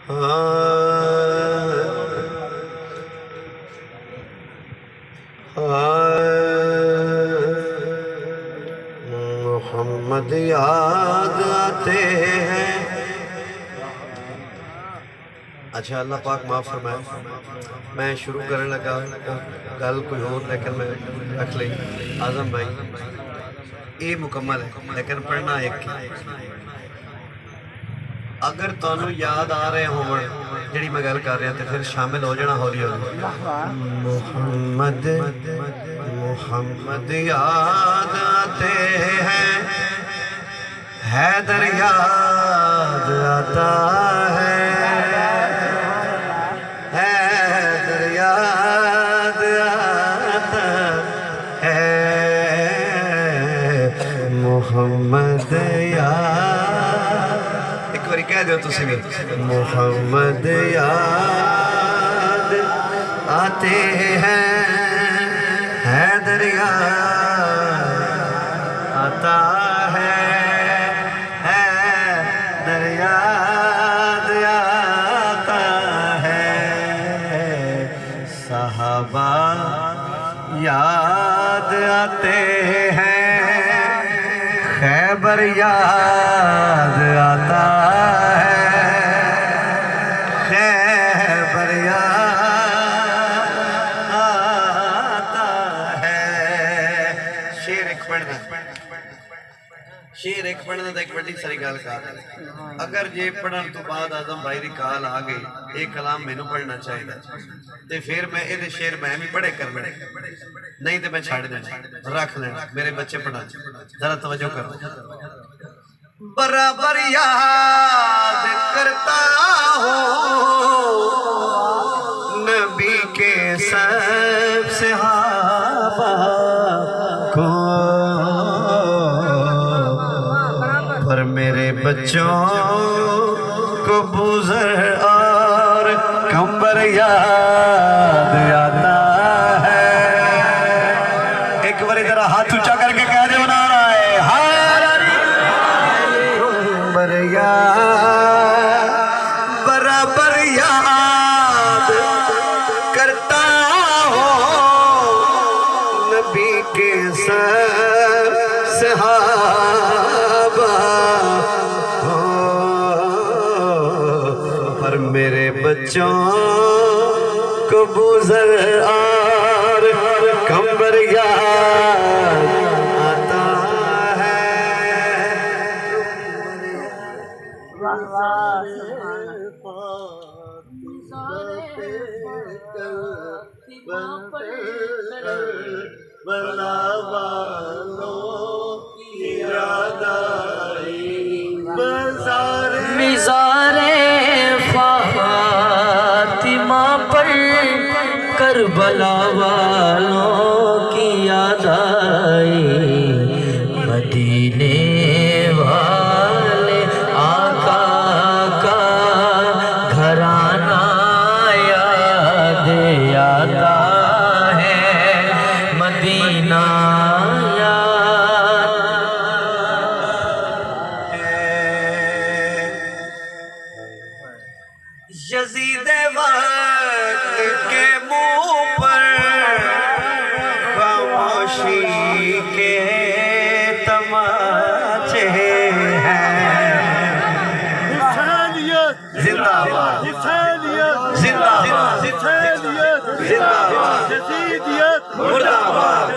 محمد یاد آتے ہیں. اچھا اللہ پاک معاف فرمائے. میں شروع کرنے لگا گل کوئی اور لیکن میں رکھ لی. اعظم بھائی یہ مکمل ہے لیکن پڑھنا ایک اگر تانوں یاد آ رہے ہوں جڑی میں گل کر رہا تو پھر شامل ہو جانا ہولی ہولی. محمد محمد یاد آتے ہیں حیدر یاد آتا ہے حیدر یاد آتا ہے محمد یاد. ایک باری کہہ دیو تسی بھی محمد یاد آتے ہیں حیدر یاد آتا ہے حیدر یاد آتا ہے. صحابہ یاد آتے ہیں خیبر یاد آتا ہے خیبر یاد آتا ہے. شیر ایک پڑھنا شیر ایک پڑھنا تو ایک بڑی ساری گل کر اگر یہ پڑھن تو بعد اعظم بھائی دی کال آ گئی ایک کلام میں پڑھنا چاہیے تو پھر میں یہ شیر میں بھی پڑھے کرنے نہیں تو میں چھاڑ دینا رکھ لینا میرے بچے پڑھا ذرا توجہ کرو. برابر یاد کرتا ہوں نبی کے سب صحابہ کو پر میرے بچوں کو بزر اور کمبر یاد آتا ہے. ایک بار ذرا ہاتھ اونچا کر کے کہہ دے بنا رہا ہے کمبر یاد برابر یاد کرتا ہوں نبی کے سب صحابہ پر میرے بچوں کو بزر اور کمبر یاد آتا ہے. مزار فاطمہ پر کربلا والوں کی یاد آئی. مدینے والے آقا کا گھرانہ یاد آتا ہے مدینہ یزید وقت کے منہ پر خاموشی کے تماچے ہیں. زندہ باد زندہ باد زندہ باد مردہ باد